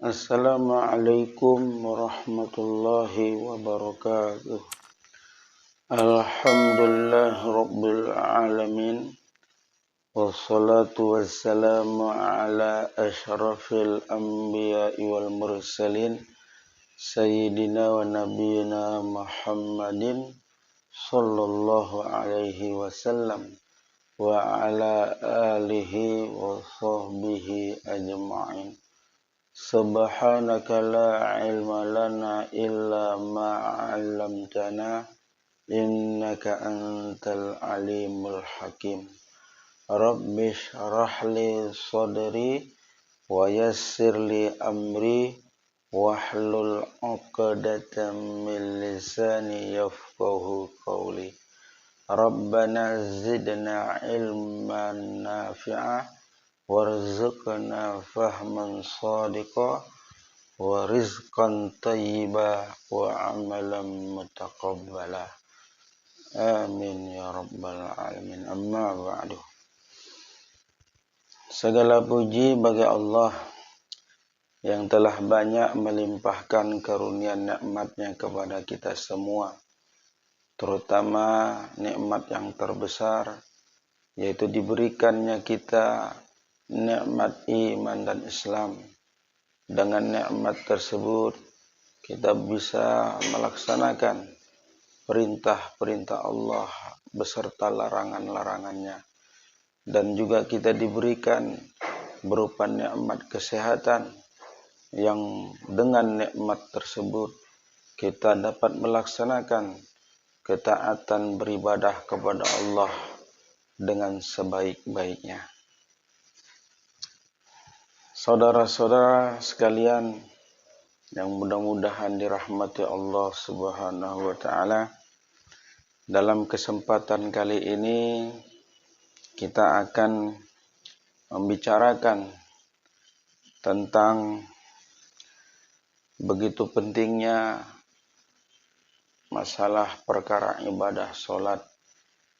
Assalamualaikum warahmatullahi wabarakatuh. Alhamdulillah rabbil alamin. Wassalatu wassalamu ala asyrafil anbiya'i wal mursalin Sayyidina wa nabiyina Muhammadin sallallahu alaihi wasallam wa ala alihi wa sahbihi ajma'in. Subhanaka la ilma lana illa ma 'allamtana innaka antal alimul hakim. Rabbi shrah li sadri wa yassir li amri wahlul 'uqdatam min lisani yafqahu qawli. Rabbana zidna ilman nafi'a warzuqna fahman shadiqa wa rizqan thayyiba wa amalan mutaqabbala. Amin ya rabbal alamin. Amma ba'du. Segala puji bagi Allah yang telah banyak melimpahkan karunia nikmat-Nya kepada kita semua, terutama nikmat yang terbesar, yaitu diberikannya kita nikmat iman dan Islam. Dengan nikmat tersebut kita bisa melaksanakan perintah-perintah Allah beserta larangan-larangannya, dan juga kita diberikan berupa nikmat kesehatan yang dengan nikmat tersebut kita dapat melaksanakan ketaatan beribadah kepada Allah dengan sebaik-baiknya. Saudara-saudara sekalian yang mudah-mudahan dirahmati Allah Subhanahu wa taala, dalam kesempatan kali ini kita akan membicarakan tentang begitu pentingnya masalah perkara ibadah salat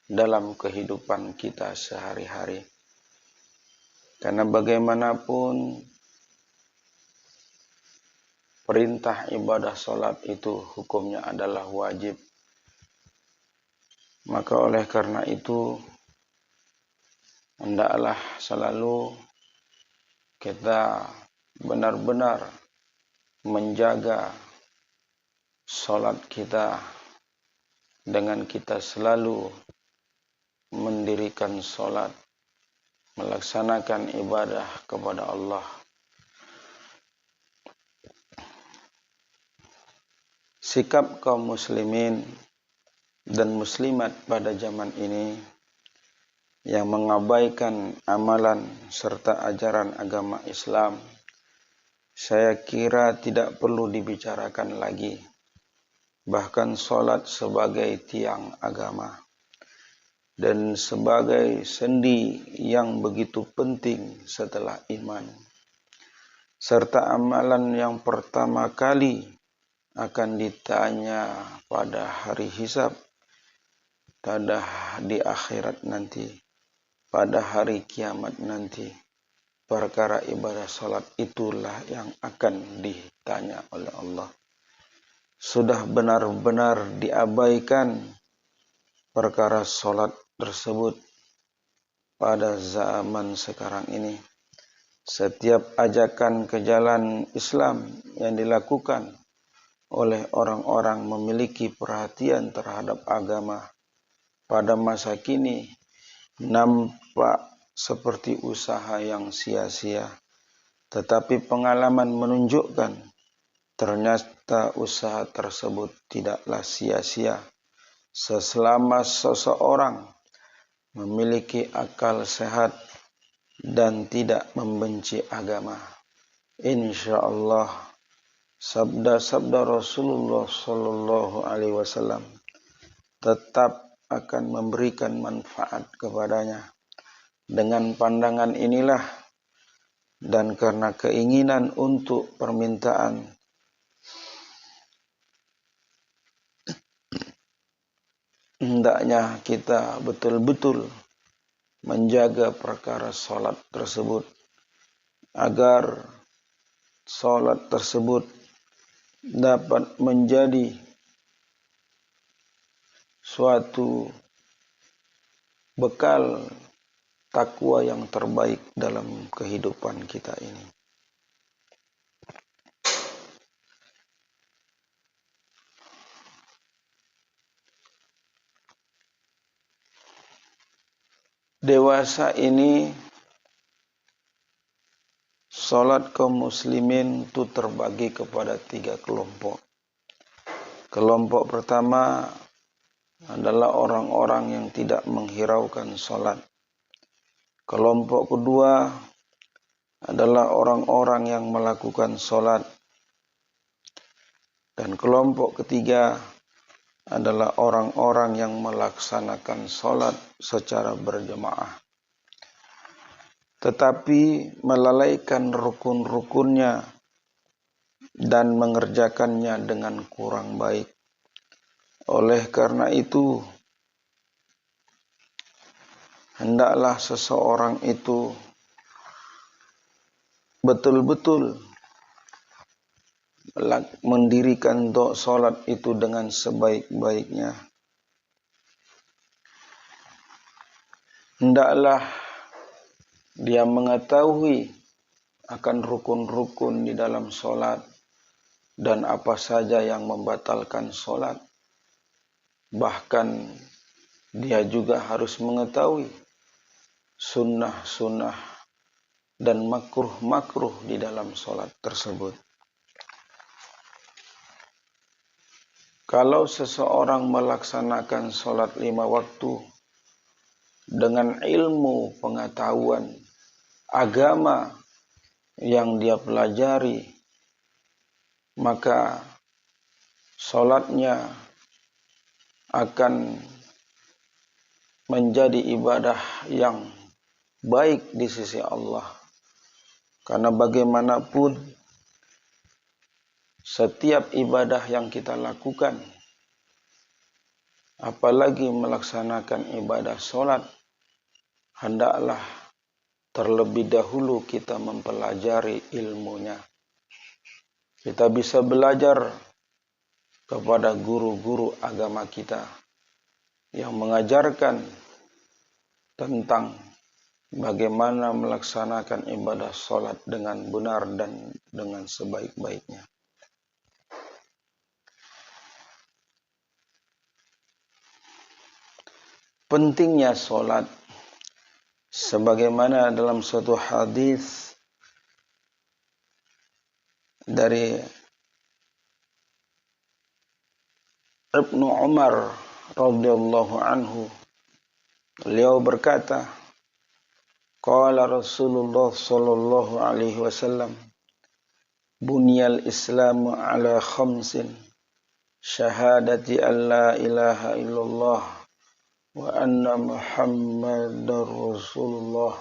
dalam kehidupan kita sehari-hari. Karena bagaimanapun perintah ibadah salat itu hukumnya adalah wajib. Maka oleh karena itu hendaklah selalu kita benar-benar menjaga salat kita dengan kita selalu mendirikan salat, melaksanakan ibadah kepada Allah. Sikap kaum muslimin dan muslimat pada zaman ini yang mengabaikan amalan serta ajaran agama Islam, saya kira tidak perlu dibicarakan lagi. Bahkan salat sebagai tiang agama dan sebagai sendi yang begitu penting setelah iman, serta amalan yang pertama kali akan ditanya pada hari hisab, pada di akhirat nanti, pada hari kiamat nanti. Perkara ibadah salat itulah yang akan ditanya oleh Allah. Sudah benar-benar diabaikan perkara salat tersebut pada zaman sekarang ini. Setiap ajakan ke jalan Islam yang dilakukan oleh orang-orang memiliki perhatian terhadap agama pada masa kini nampak seperti usaha yang sia-sia. Tetapi pengalaman menunjukkan ternyata usaha tersebut tidaklah sia-sia selama seseorang memiliki akal sehat dan tidak membenci agama. Insyaallah sabda-sabda Rasulullah sallallahu alaihi wasallam tetap akan memberikan manfaat kepadanya. Dengan pandangan inilah dan karena keinginan untuk permintaan hendaknya kita betul-betul menjaga perkara salat tersebut agar salat tersebut dapat menjadi suatu bekal takwa yang terbaik dalam kehidupan kita ini. Dewasa ini salat kaum muslimin itu terbagi kepada 3 kelompok. Kelompok pertama adalah orang-orang yang tidak menghiraukan salat. Kelompok kedua adalah orang-orang yang melakukan salat. Dan kelompok ketiga adalah orang-orang yang melaksanakan salat secara berjamaah, tetapi melalaikan rukun-rukunnya dan mengerjakannya dengan kurang baik. Oleh karena itu, hendaklah seseorang itu betul-betul mendirikan salat itu dengan sebaik-baiknya. Hendaklah dia mengetahui akan rukun-rukun di dalam salat dan apa saja yang membatalkan salat. Bahkan dia juga harus mengetahui sunnah-sunnah dan makruh-makruh di dalam salat tersebut. Kalau seseorang melaksanakan salat 5 waktu dengan ilmu pengetahuan agama yang dia pelajari, maka salatnya akan menjadi ibadah yang baik di sisi Allah. Karena bagaimanapun setiap ibadah yang kita lakukan, apalagi melaksanakan ibadah salat, hendaklah terlebih dahulu kita mempelajari ilmunya. Kita bisa belajar kepada guru-guru agama kita yang mengajarkan tentang bagaimana melaksanakan ibadah salat dengan benar dan dengan sebaik-baiknya. Pentingnya salat, sebagaimana dalam suatu hadis dari Ibnu Umar radhiyallahu anhu, beliau berkata, qala Rasulullah sallallahu alaihi wasallam, bunyal islamu ala khamsin, syahadati an la ilaha illallah wa anna muhammadar rasulullah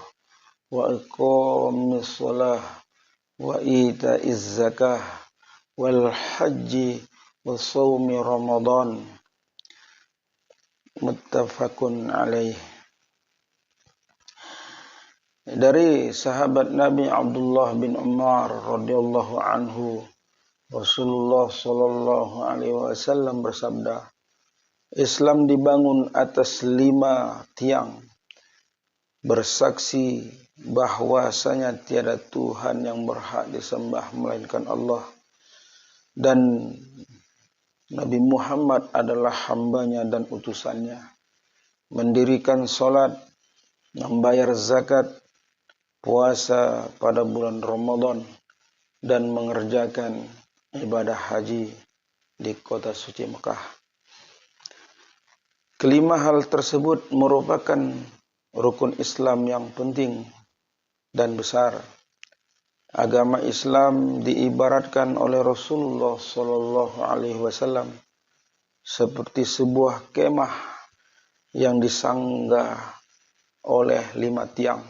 wa iqamis shalah wa ita'iz zakah wal haji wa shaumi ramadan, muttafaqun alaih. Dari sahabat Nabi Abdullah bin Umar radhiyallahu anhu, Rasulullah sallallahu alaihi wasallam bersabda, Islam dibangun atas 5 tiang, bersaksi bahwasanya tiada Tuhan yang berhak disembah melainkan Allah, dan Nabi Muhammad adalah hambanya dan utusannya, mendirikan salat, membayar zakat, puasa pada bulan Ramadan, dan mengerjakan ibadah haji di kota suci Mekah. Kelima hal tersebut merupakan rukun Islam yang penting dan besar. Agama Islam diibaratkan oleh Rasulullah sallallahu alaihi wasallam seperti sebuah kemah yang disanggah oleh 5 tiang.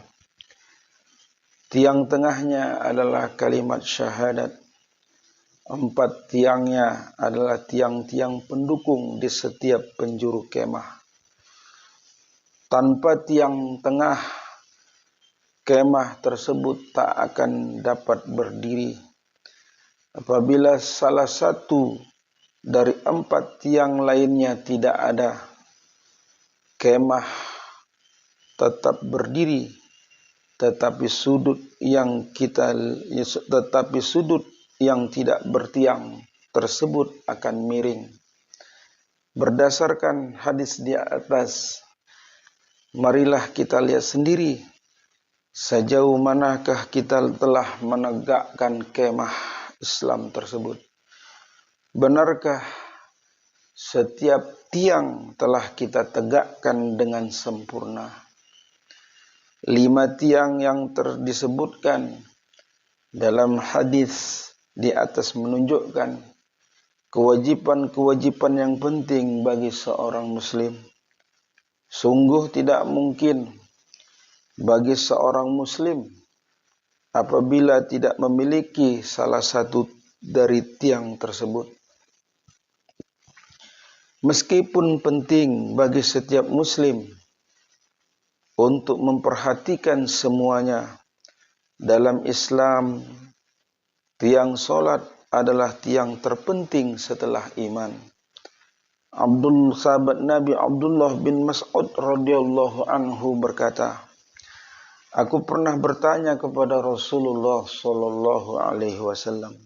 Tiang tengahnya adalah kalimat syahadat. 4 tiangnya adalah tiang-tiang pendukung di setiap penjuru kemah. Tanpa tiang tengah, kemah tersebut tak akan dapat berdiri. Apabila salah satu dari 4 tiang lainnya tidak ada, kemah tetap berdiri, tetapi sudut yang tidak bertiang tersebut akan miring. Berdasarkan hadis di atas, marilah kita lihat sendiri sejauh manakah kita telah menegakkan kemah Islam tersebut. Benarkah setiap tiang telah kita tegakkan dengan sempurna? 5 tiang yang disebutkan dalam hadis di atas menunjukkan kewajiban-kewajiban yang penting bagi seorang muslim. Sungguh tidak mungkin bagi seorang muslim apabila tidak memiliki salah satu dari tiang tersebut. Meskipun penting bagi setiap muslim untuk memperhatikan semuanya, dalam Islam tiang solat adalah tiang terpenting setelah iman. Sahabat Nabi Abdullah bin Mas'ud radhiyallahu anhu berkata, aku pernah bertanya kepada Rasulullah sallallahu alaihi wasallam,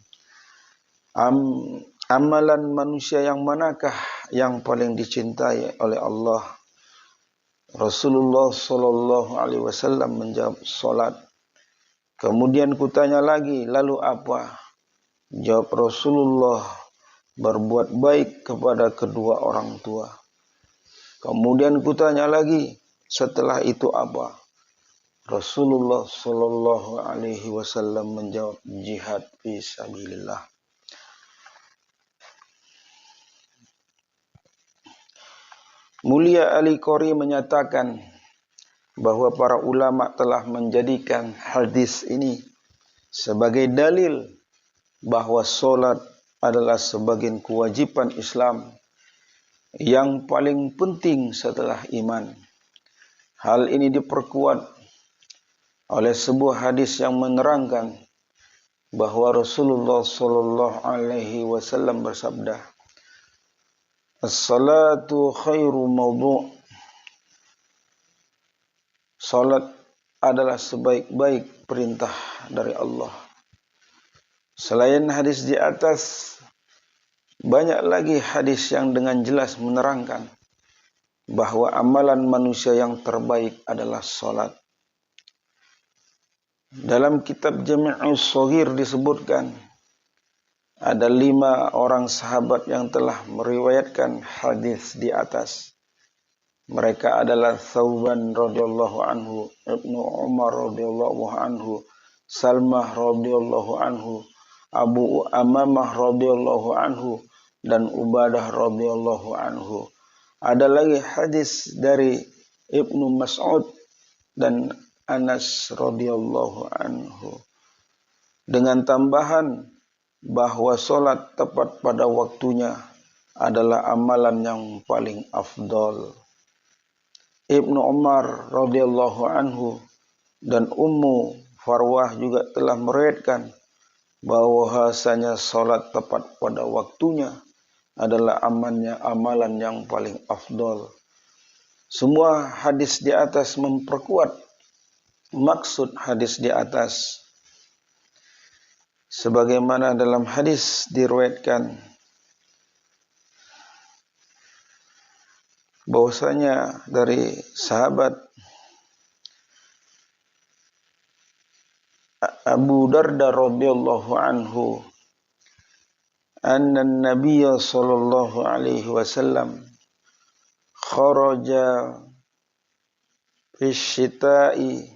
amalan manusia yang manakah yang paling dicintai oleh Allah? Rasulullah sallallahu alaihi wasallam menjawab, salat. Kemudian kutanya lagi, lalu apa? Jawab Rasulullah, berbuat baik kepada kedua orang tua. Kemudian kutanya lagi, setelah itu apa? Rasulullah sallallahu alaihi wasallam menjawab, jihad fi sabilillah. Mulia Ali Qori menyatakan bahwa para ulama telah menjadikan hadis ini sebagai dalil bahwa solat adalah sebagian kewajiban Islam yang paling penting setelah iman. Hal ini diperkuat oleh sebuah hadis yang menerangkan bahwa Rasulullah sallallahu alaihi wasallam bersabda, as-salatu khairu mawdu'. Salat adalah sebaik-baik perintah dari Allah. Selain hadis di atas, banyak lagi hadis yang dengan jelas menerangkan bahwa amalan manusia yang terbaik adalah salat. Dalam kitab Jami'us Shaghir disebutkan ada 5 orang sahabat yang telah meriwayatkan hadis di atas. Mereka adalah Thauban radhiyallahu anhu, Ibnu Umar radhiyallahu anhu, Salmah radhiyallahu anhu, Abu Amamah radhiyallahu anhu, dan Ubadah radhiyallahu anhu. Ada lagi hadis dari Ibnu Mas'ud dan Anas radhiyallahu anhu, dengan tambahan bahwa solat tepat pada waktunya adalah amalan yang paling afdol. Ibnu Umar radhiyallahu anhu dan Ummu Farwah juga telah meriwayatkan bahwasanya salat tepat pada waktunya adalah amalan yang paling afdol. Semua hadis di atas memperkuat maksud hadis di atas. Sebagaimana dalam hadis diriwayatkan bahwasanya dari sahabat Abu Darda radhiyallahu anhu, anna an-nabiy sallallahu alaihi wasallam kharaja fi syita'i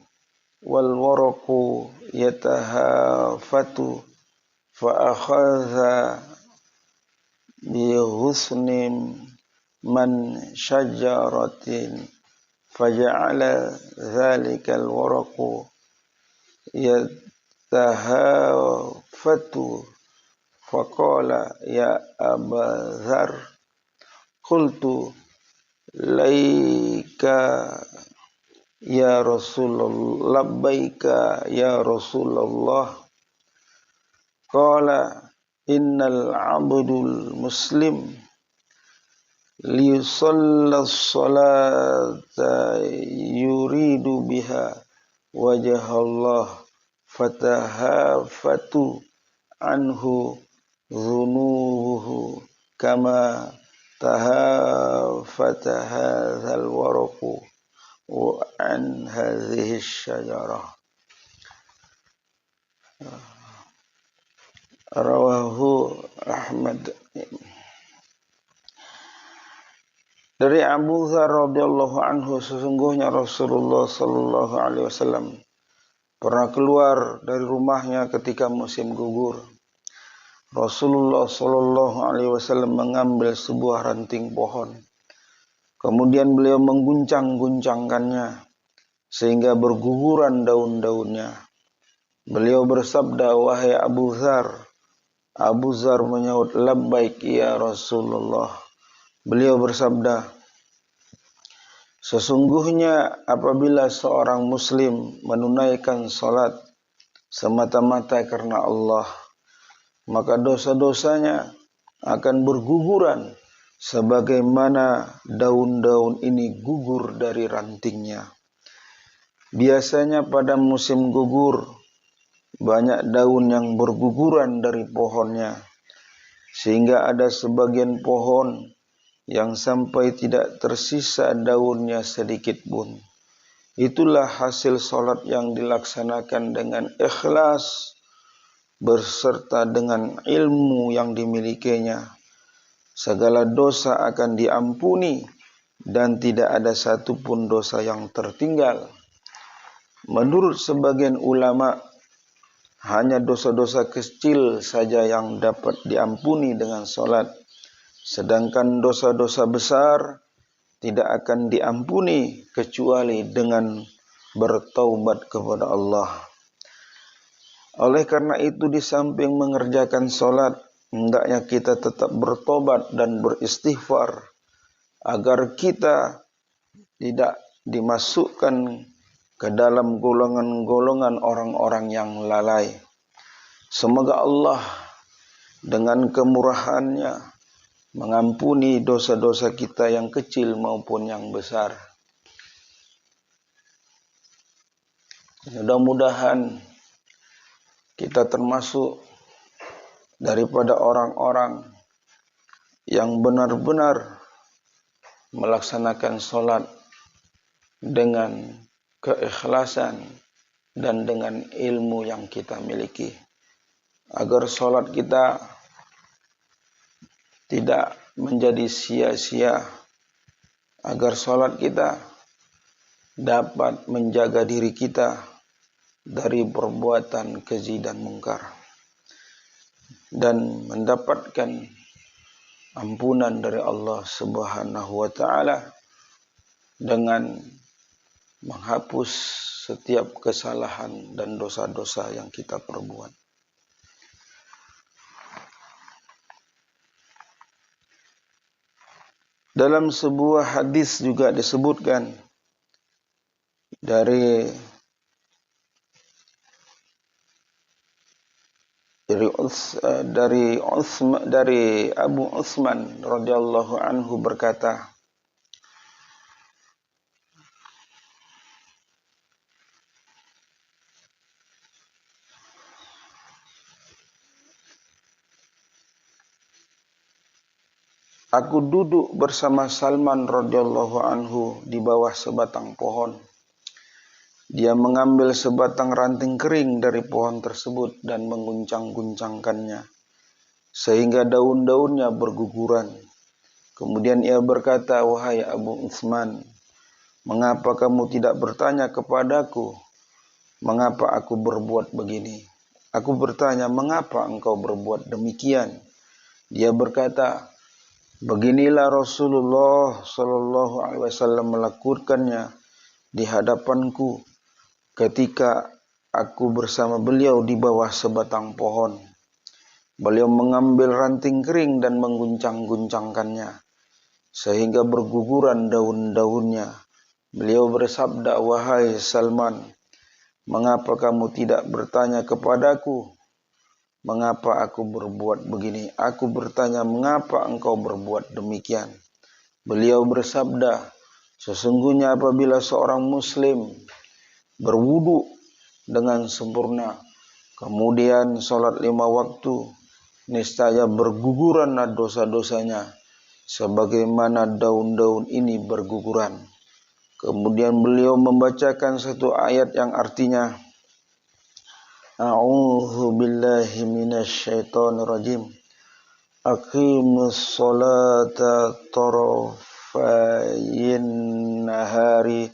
wal waraqu yatahafatu fa akhadha bi husnin man syajaratin faja'ala dhalikal waraqu yatahafatu faqala ya Aba Dzar, qultu laika ya Rasulullah, labbaika ya Rasulullah, qala innal abdul muslim liyusalla salata yuridu biha wajah Allah fatahafatu anhu dhunubuhu kama tahafata hadzal waraqu wa an hadhihi syajarah. Rawahu Ahmad. Dari Abu Dzar radhiyallahu anhu, sesungguhnya Rasulullah sallallahu alaihi wasallam pernah keluar dari rumahnya ketika musim gugur. Rasulullah sallallahu alaihi wasallam mengambil sebuah ranting pohon. Kemudian beliau mengguncang-guncangkannya sehingga berguguran daun-daunnya. Beliau bersabda, "Wahai Abu Dzar." Abu Dzar menyahut, "Labbaik ya Rasulullah." Beliau bersabda, "Sesungguhnya apabila seorang muslim menunaikan salat semata-mata karena Allah, maka dosa-dosanya akan berguguran sebagaimana daun-daun ini gugur dari rantingnya." Biasanya pada musim gugur banyak daun yang berguguran dari pohonnya, sehingga ada sebagian pohon yang sampai tidak tersisa daunnya sedikit pun. Itulah hasil salat yang dilaksanakan dengan ikhlas berserta dengan ilmu yang dimilikinya. Segala dosa akan diampuni dan tidak ada satupun dosa yang tertinggal. Menurut sebagian ulama, hanya dosa-dosa kecil saja yang dapat diampuni dengan salat. Sedangkan dosa-dosa besar tidak akan diampuni kecuali dengan bertaubat kepada Allah. Oleh karena itu, di samping mengerjakan salat, hendaknya kita tetap bertobat dan beristighfar agar kita tidak dimasukkan ke dalam golongan-golongan orang-orang yang lalai. Semoga Allah dengan kemurahannya mengampuni dosa-dosa kita yang kecil maupun yang besar. Mudah-mudahan kita termasuk daripada orang-orang yang benar-benar melaksanakan salat dengan keikhlasan dan dengan ilmu yang kita miliki, agar salat kita tidak menjadi sia-sia, agar salat kita dapat menjaga diri kita dari perbuatan keji dan mungkar dan mendapatkan ampunan dari Allah Subhanahu wa taala dengan menghapus setiap kesalahan dan dosa-dosa yang kita perbuat. Dalam sebuah hadis juga disebutkan dari Abu Utsman radhiyallahu anhu berkata, "Aku duduk bersama Salman radhiyallahu anhu di bawah sebatang pohon. Dia mengambil sebatang ranting kering dari pohon tersebut dan mengguncang-guncangkannya, sehingga daun-daunnya berguguran. Kemudian ia berkata, 'Wahai Abu Utsman, mengapa kamu tidak bertanya kepadaku, mengapa aku berbuat begini?' Aku bertanya, 'Mengapa engkau berbuat demikian?' Dia berkata, 'Beginilah Rasulullah sallallahu alaihi wasallam melakukannya di hadapanku ketika aku bersama beliau di bawah sebatang pohon. Beliau mengambil ranting kering dan mengguncang-guncangkannya sehingga berguguran daun-daunnya. Beliau bersabda, 'Wahai Salman, mengapa kamu tidak bertanya kepadaku, mengapa aku berbuat begini? Aku bertanya, mengapa engkau berbuat demikian? Beliau bersabda, sesungguhnya apabila seorang muslim berwudu dengan sempurna, kemudian sholat 5 waktu, niscaya berguguranlah dosa-dosanya, sebagaimana daun-daun ini berguguran. Kemudian beliau membacakan satu ayat yang artinya, A'udzu billahi minasyaitonir rajim. Aqimus sholata tarafayin nahari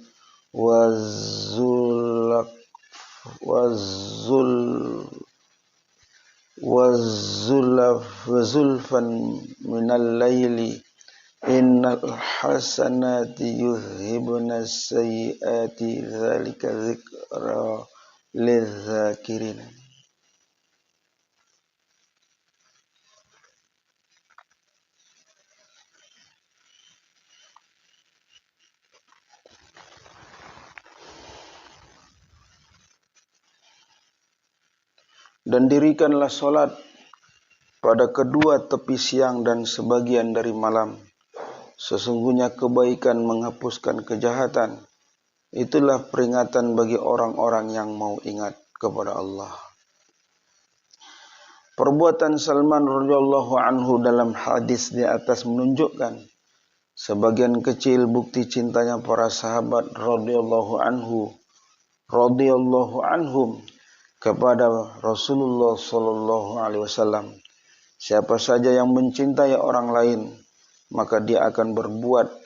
wazulfan minal laili innal hasanati yuzhibnas sayyiati dzalika dzikra lidzakirin. Dan dirikanlah solat pada kedua tepi siang dan sebagian dari malam. Sesungguhnya kebaikan menghapuskan kejahatan. Itulah peringatan bagi orang-orang yang mau ingat kepada Allah. Perbuatan Salman radhiyallahu anhu dalam hadis di atas menunjukkan sebagian kecil bukti cintanya para sahabat radhiyallahu anhum kepada Rasulullah sallallahu alaihi wasallam. Siapa saja yang mencintai orang lain, maka dia akan berbuat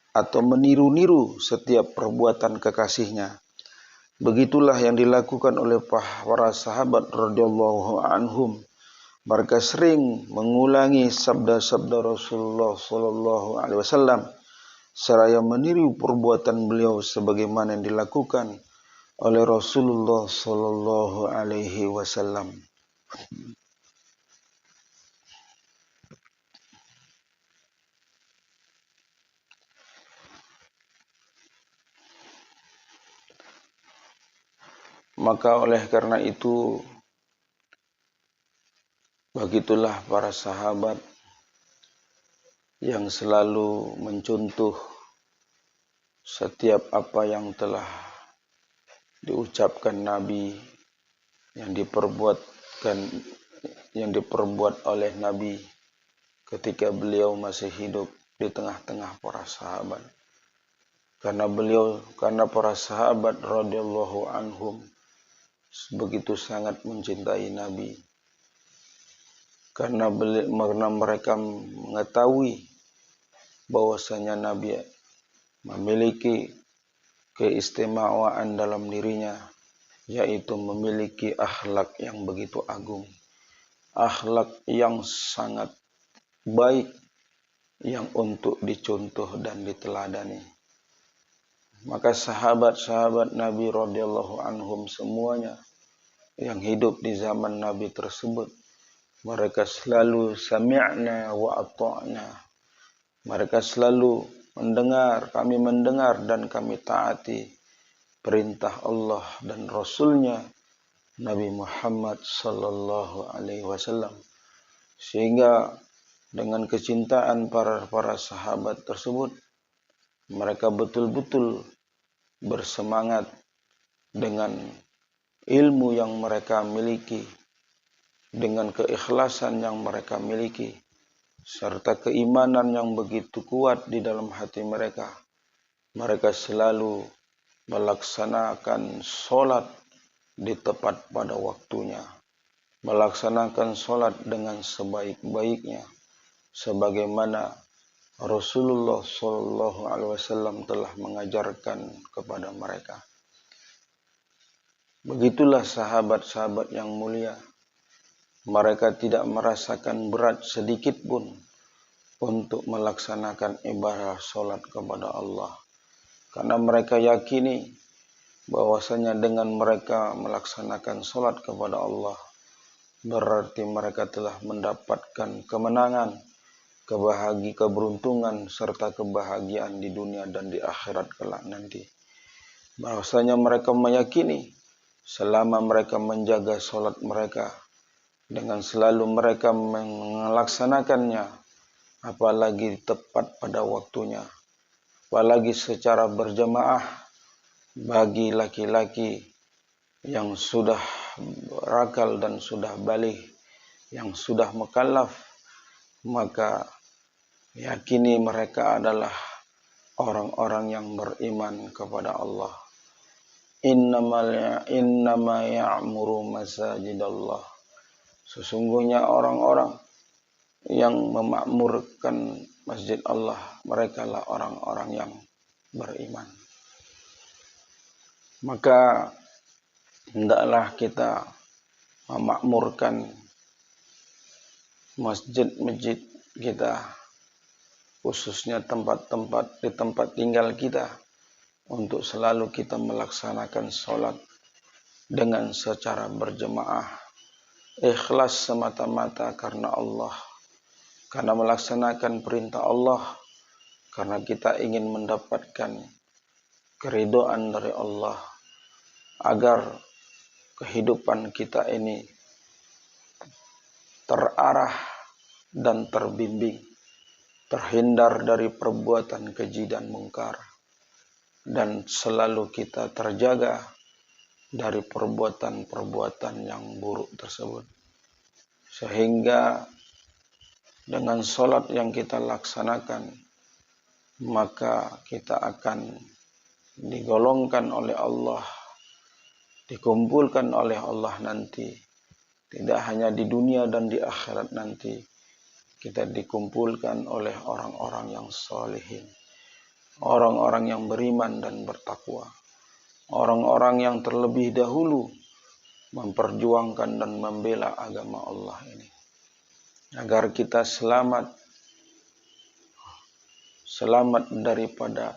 atau meniru-niru setiap perbuatan kekasihnya. Begitulah yang dilakukan oleh para sahabat radhiyallahu anhum. Mereka sering mengulangi sabda-sabda Rasulullah sallallahu alaihi wasallam seraya meniru perbuatan beliau sebagaimana yang dilakukan oleh Rasulullah sallallahu alaihi wasallam. Maka oleh karena itu, begitulah para sahabat yang selalu mencontoh setiap apa yang telah diucapkan Nabi, yang diperbuat oleh Nabi ketika beliau masih hidup di tengah-tengah para sahabat. Karena para sahabat radhiyallahu anhum begitu sangat mencintai Nabi. Karena mereka mengetahui bahwasanya Nabi memiliki keistimewaan dalam dirinya, yaitu memiliki akhlak yang begitu agung, akhlak yang sangat baik, yang untuk dicontoh dan diteladani. Maka sahabat-sahabat Nabi radhiyallahu anhum semuanya yang hidup di zaman Nabi tersebut, mereka selalu sami'na wa ata'na. Mereka selalu kami mendengar dan kami taati perintah Allah dan Rasulnya Nabi Muhammad sallallahu alaihi wasallam. Sehingga dengan kecintaan para sahabat tersebut, mereka betul-betul bersemangat dengan ilmu yang mereka miliki, dengan keikhlasan yang mereka miliki, serta keimanan yang begitu kuat di dalam hati mereka. Mereka selalu melaksanakan sholat di tepat pada waktunya, melaksanakan sholat dengan sebaik-baiknya, sebagaimana Rasulullah Shallallahu Alaihi Wasallam telah mengajarkan kepada mereka. Begitulah sahabat-sahabat yang mulia. Mereka tidak merasakan berat sedikit pun untuk melaksanakan ibadah sholat kepada Allah. Karena mereka yakini bahwasanya dengan mereka melaksanakan sholat kepada Allah, berarti mereka telah mendapatkan kemenangan, keberuntungan, serta kebahagiaan di dunia dan di akhirat kelak nanti. Bahwasanya mereka meyakini selama mereka menjaga sholat mereka, dengan selalu mereka melaksanakannya, apalagi tepat pada waktunya, apalagi secara berjamaah bagi laki-laki yang sudah berakal dan sudah baligh, yang sudah mukallaf, maka yakini mereka adalah orang-orang yang beriman kepada Allah. Innama ya'muru masajidallah. Sesungguhnya orang-orang yang memakmurkan masjid Allah, mereka lah orang-orang yang beriman. Maka hendaklah kita memakmurkan masjid-masjid kita, khususnya tempat-tempat di tempat tinggal kita, untuk selalu kita melaksanakan sholat dengan secara berjemaah, ikhlas semata-mata karena Allah, karena melaksanakan perintah Allah, karena kita ingin mendapatkan keridhaan dari Allah, agar kehidupan kita ini terarah dan terbimbing, terhindar dari perbuatan keji dan mungkar, dan selalu kita terjaga dari perbuatan-perbuatan yang buruk tersebut. Sehingga dengan sholat yang kita laksanakan, maka kita akan digolongkan oleh Allah, dikumpulkan oleh Allah nanti, tidak hanya di dunia dan di akhirat nanti, kita dikumpulkan oleh orang-orang yang sholihin, orang-orang yang beriman dan bertakwa, orang-orang yang terlebih dahulu memperjuangkan dan membela agama Allah ini, agar kita selamat daripada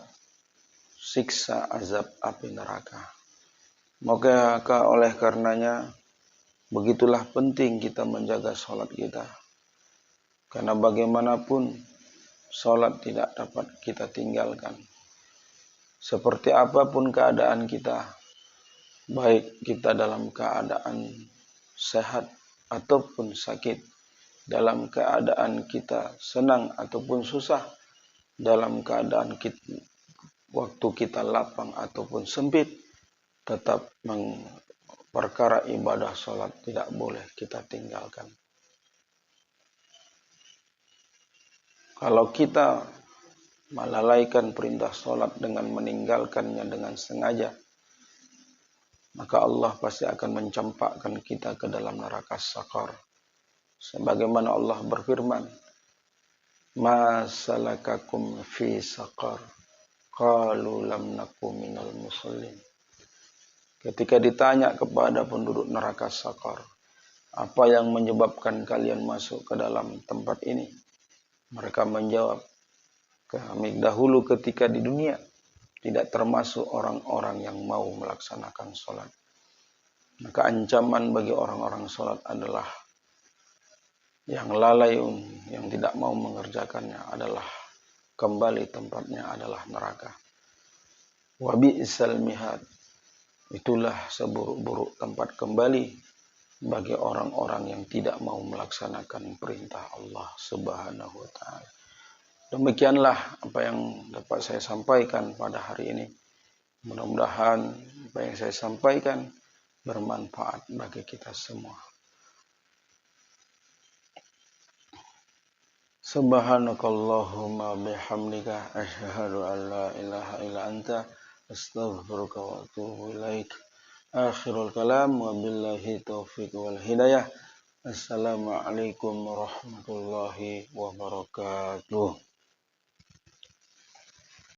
siksa azab api neraka. Maka oleh karenanya begitulah penting kita menjaga sholat kita, karena bagaimanapun sholat tidak dapat kita tinggalkan. Seperti apapun keadaan kita, baik kita dalam keadaan sehat ataupun sakit, dalam keadaan kita senang ataupun susah, dalam keadaan waktu kita lapang ataupun sempit, tetap perkara ibadah sholat tidak boleh kita tinggalkan. Kalau kita melalaikan perintah sholat dengan meninggalkannya dengan sengaja, maka Allah pasti akan mencampakkan kita ke dalam neraka sakar. Sebagaimana Allah berfirman, "Ma salakakum fi sakar? Qalu lam naku minal musallin." Ketika ditanya kepada penduduk neraka sakar, apa yang menyebabkan kalian masuk ke dalam tempat ini? Mereka menjawab, kami dahulu ketika di dunia tidak termasuk orang-orang yang mau melaksanakan sholat. Maka ancaman bagi orang-orang sholat adalah yang lalai, yang tidak mau mengerjakannya adalah kembali tempatnya adalah neraka. Wa bi'sal mihad. Itulah seburuk-buruk tempat kembali bagi orang-orang yang tidak mau melaksanakan perintah Allah Subhanahu wa ta'ala. Demikianlah apa yang dapat saya sampaikan pada hari ini. Mudah-mudahan apa yang saya sampaikan bermanfaat bagi kita semua. Subhanakallahumma bihamdika asyhadu an la ilaha illa anta astaghfiruka wa atubu ilaik. Akhirul kalam wa billahi taufiq wal hidayah. Assalamualaikum warahmatullahi wabarakatuh.